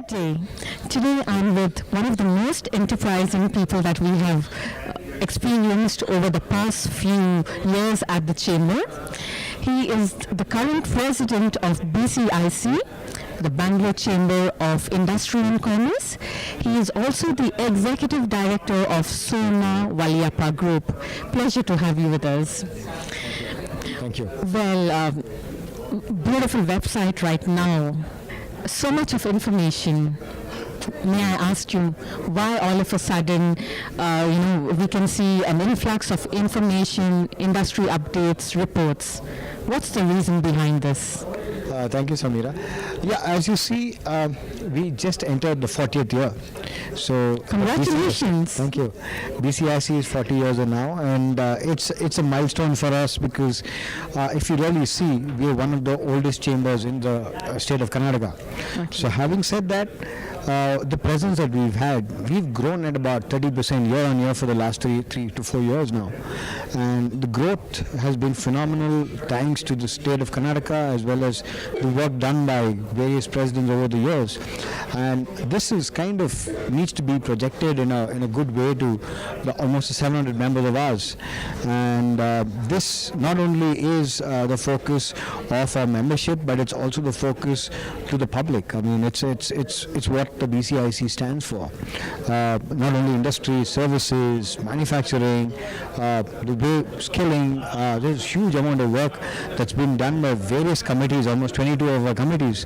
Good day. Today I'm with one of the most enterprising people that we have experienced over the past few years at the Chamber. He is the current president of BCIC, the Bangalore Chamber of Industry and Commerce. He is also the executive director of Sameera Valliappa Group. Pleasure to have you with us. Thank you. Well, beautiful website right now. So much of information. May I ask you why all of a sudden, we can see an influx of information, industry updates, reports. What's the reason behind this? Thank you, Sameera. Yeah, as you see, we just entered the 40th year. So Congratulations. Thank you. BCIC is 40 years now, and it's a milestone for us because if you really see, we are one of the oldest chambers in the state of Karnataka. Okay. So having said that, the presence that we've grown at about 30% year on year for the last 3 to 4 years now. And the growth has been phenomenal thanks to the state of Karnataka as well as the work done by various presidents over the years. And this is kind of needs to be projected in a good way to the almost 700 members of ours. And this not only is the focus of our membership, but it's also the focus to the public. I mean, it's what the BCIC stands for. Not only industry, services, manufacturing, the way skilling. There's a huge amount of work that's been done by various committees, almost 22 of our committees.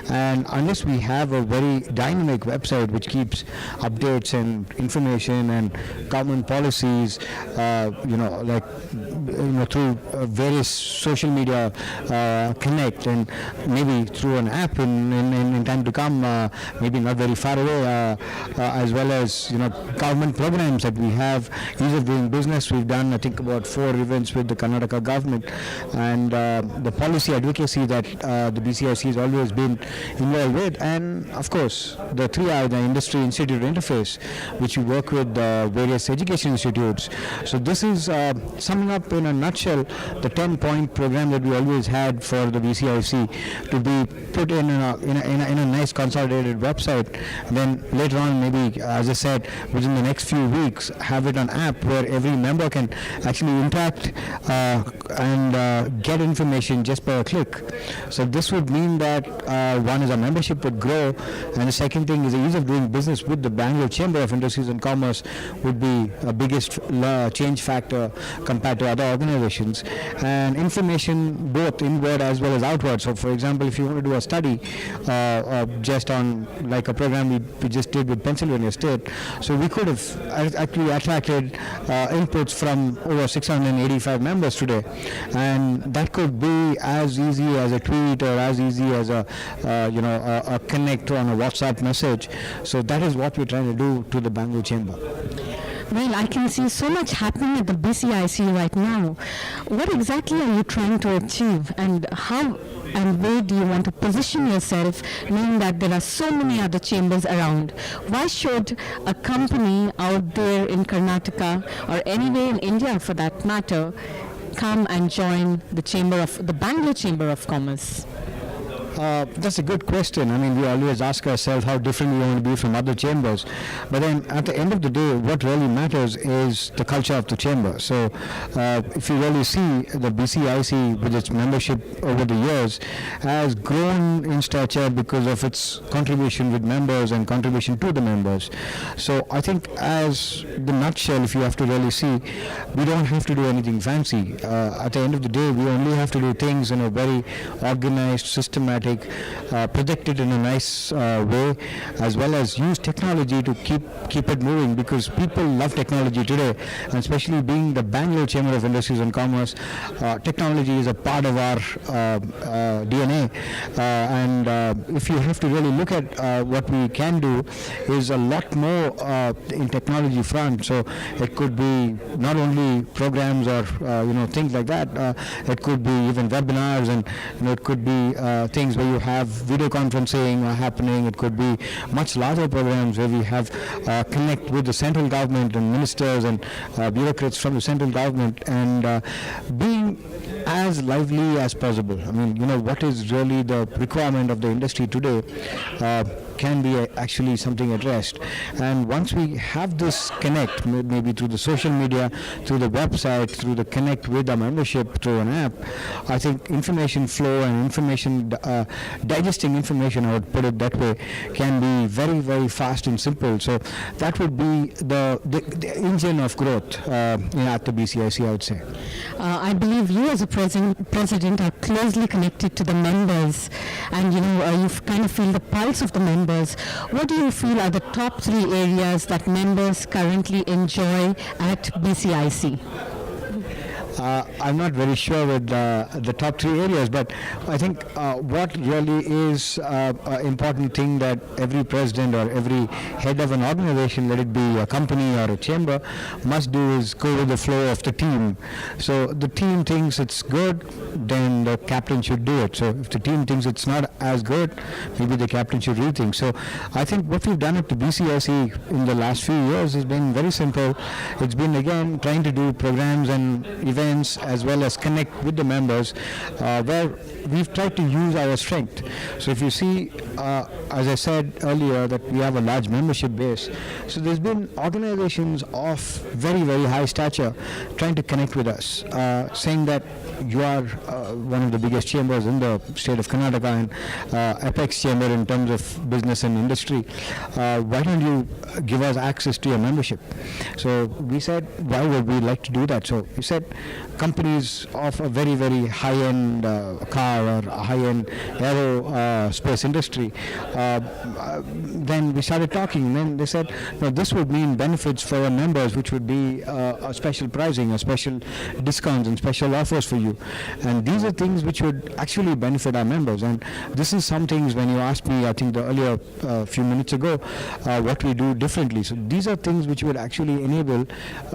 And unless we have a very dynamic website which keeps updates and information and government policies, through various social media connect, and maybe through an app in time to come, maybe not very far away, as well as government programs that we have, ease of doing business. We've done, I think, about 4 events with the Karnataka government, and the policy advocacy that the BCIC has always been involved with, and of course the 3I, the Industry Institute Interface, which we work with various education institutes. So this is summing up in a nutshell the 10-point program that we always had for the BCIC to be put in a nice consolidated website. Then later on, maybe, as I said, within the next few weeks, have it on app where every member can actually interact and get information just by a click. So this would mean that one is our membership would grow, and the second thing is the ease of doing business with the Bangalore Chamber of Industries and Commerce would be a biggest change factor compared to other organizations, and information both inward as well as outward. So for example, if you want to do a study just on like a program we just did with Pennsylvania State, so we could have actually attracted inputs from over 685 members today, and that could be as easy as a tweet or as easy as a connect on a WhatsApp message. So that is what we're trying to do to the Bangalore Chamber. Well, I can see so much happening at the BCIC right now. What exactly are you trying to achieve, and how and where do you want to position yourself, knowing that there are so many other chambers around? Why should a company out there in Karnataka or anywhere in India for that matter come and join the Bangalore Chamber of Commerce? That's a good question. I mean, we always ask ourselves how different we want to be from other chambers. But then at the end of the day, what really matters is the culture of the chamber. So if you really see, the BCIC with its membership over the years has grown in stature because of its contribution with members and contribution to the members. So I think as the nutshell, if you have to really see, we don't have to do anything fancy. At the end of the day, we only have to do things in a very organized, systematic, projected in a nice way, as well as use technology to keep it moving, because people love technology today, and especially being the Bangalore Chamber of Industries and Commerce, technology is a part of our DNA, and if you have to really look at what we can do is a lot more in technology front. So it could be not only programs or things like that, it could be even webinars, and it could be things where you have video conferencing happening. It could be much larger programs where we have connect with the central government and ministers and bureaucrats from the central government, and being as lively as possible. I mean, what is really the requirement of the industry today can be actually something addressed. And once we have this connect, maybe through the social media, through the website, through the connect with our membership through an app, I think information flow and information, digesting information, I would put it that way, can be very, very fast and simple. So that would be the engine of growth at the BCIC, I would say. I believe you as a president are closely connected to the members, and you kind of feel the pulse of the members. What do you feel are the top 3 areas that members currently enjoy at BCIC? I'm not very sure with the top 3 areas, but I think what really is an important thing that every president or every head of an organization, let it be a company or a chamber, must do is go with the flow of the team. So the team thinks it's good, then the captain should do it. So if the team thinks it's not as good, maybe the captain should rethink. So I think what we've done at the BCIC in the last few years has been very simple. It's been, again, trying to do programs and events as well as connect with the members where we've tried to use our strength. So if you see, as I said earlier, that we have a large membership base. So there's been organizations of very, very high stature trying to connect with us, saying that you are one of the biggest chambers in the state of Karnataka and apex chamber in terms of business and industry. Why don't you give us access to your membership? So we said, why would we like to do that? So we said, companies of a very, very high-end car or high-end aerospace industry, then we started talking, and then they said, no, this would mean benefits for our members, which would be a special pricing, a special discounts and special offers for you. And these are things which would actually benefit our members. And this is some things, when you asked me, I think the earlier few minutes ago, what we do differently. So these are things which would actually enable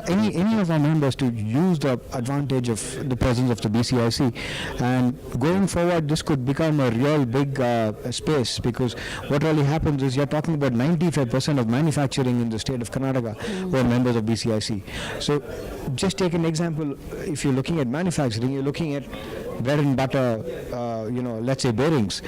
any of our members to use the advantage of the presence of the BCIC. And going forward, this could become a real big space, because what really happens is you're talking about 95% of manufacturing in the state of Karnataka were members of BCIC. So just take an example. If you're looking at manufacturing, you're looking at bread and butter, let's say bearings.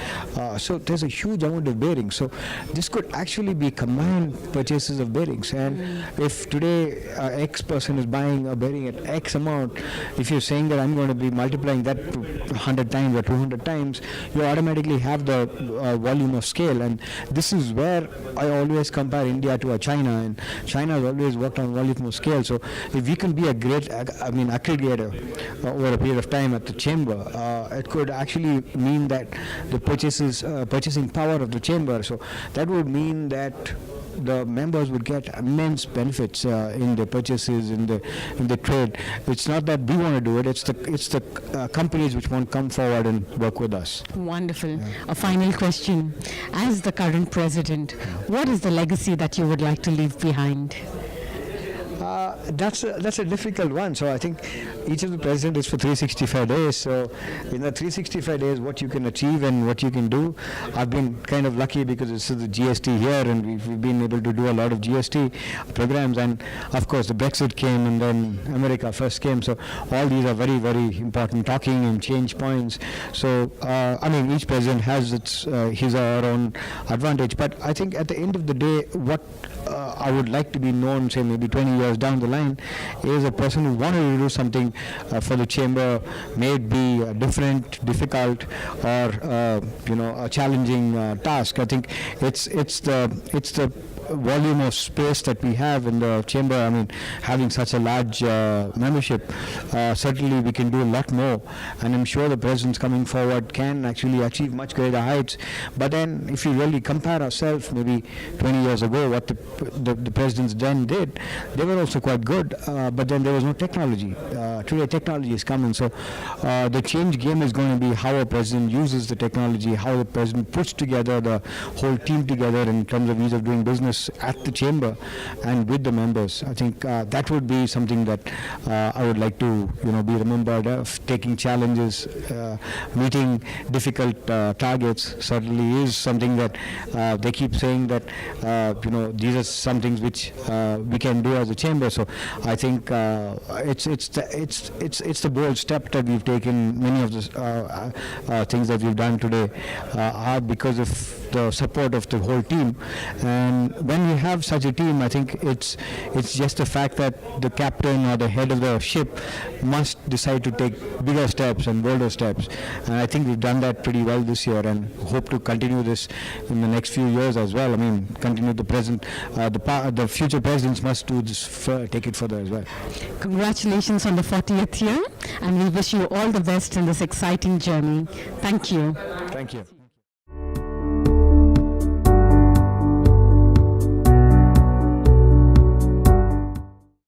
So there's a huge amount of bearings. So this could actually be combined purchases of bearings. And if today X person is buying a bearing at X amount, if you're saying that I'm going to be multiplying that to 100 times or 200 times, you automatically have the volume of scale. And this is where I always compare India to a China. And China has always worked on volume of scale. So if we can be a great, aggregator over a period of time at the chamber, it could actually mean that the purchasing power of the chamber. So that would mean that the members would get immense benefits in the purchases, in the trade. It's not that we want to do it; it's the companies which want to come forward and work with us. Wonderful. Yeah. A final question: as the current president, what is the legacy that you would like to leave behind? That's a difficult one. So I think each of the president is for 365 days. So in the 365 days, what you can achieve and what you can do. I've been kind of lucky because this is the GST here, and we've been able to do a lot of GST programs. And of course, the Brexit came, and then America first came. So all these are very, very important talking and change points. So each president has his or her own advantage. But I think at the end of the day, what I would like to be known, say maybe 20 years down the line, is a person who wanted to do something for the chamber, may it be different, difficult, or a challenging task. I think it's the volume of space that we have in the chamber. Having such a large membership, certainly we can do a lot more, and I'm sure the presidents coming forward can actually achieve much greater heights. But then if you really compare ourselves maybe 20 years ago, what the presidents then did, they were also quite good, but then there was no technology. Today technology is coming, so the change game is going to be how a president uses the technology, how the president puts together the whole team together in terms of ease of doing business. focus at the chamber and with the members. I think that would be something that I would like to be remembered of. Taking challenges, meeting difficult targets certainly is something that they keep saying that these are some things which we can do as a chamber. So I think it's the bold step that we've taken. Many of the things that we've done today are because of the support of the whole team. And when we have such a team, I think it's just the fact that the captain or the head of the ship must decide to take bigger steps and bolder steps. And I think we've done that pretty well this year, and hope to continue this in the next few years as well. I mean, continue the present. The future presidents must do this, take it further as well. Congratulations on the 40th year, and we wish you all the best in this exciting journey. Thank you. Thank you.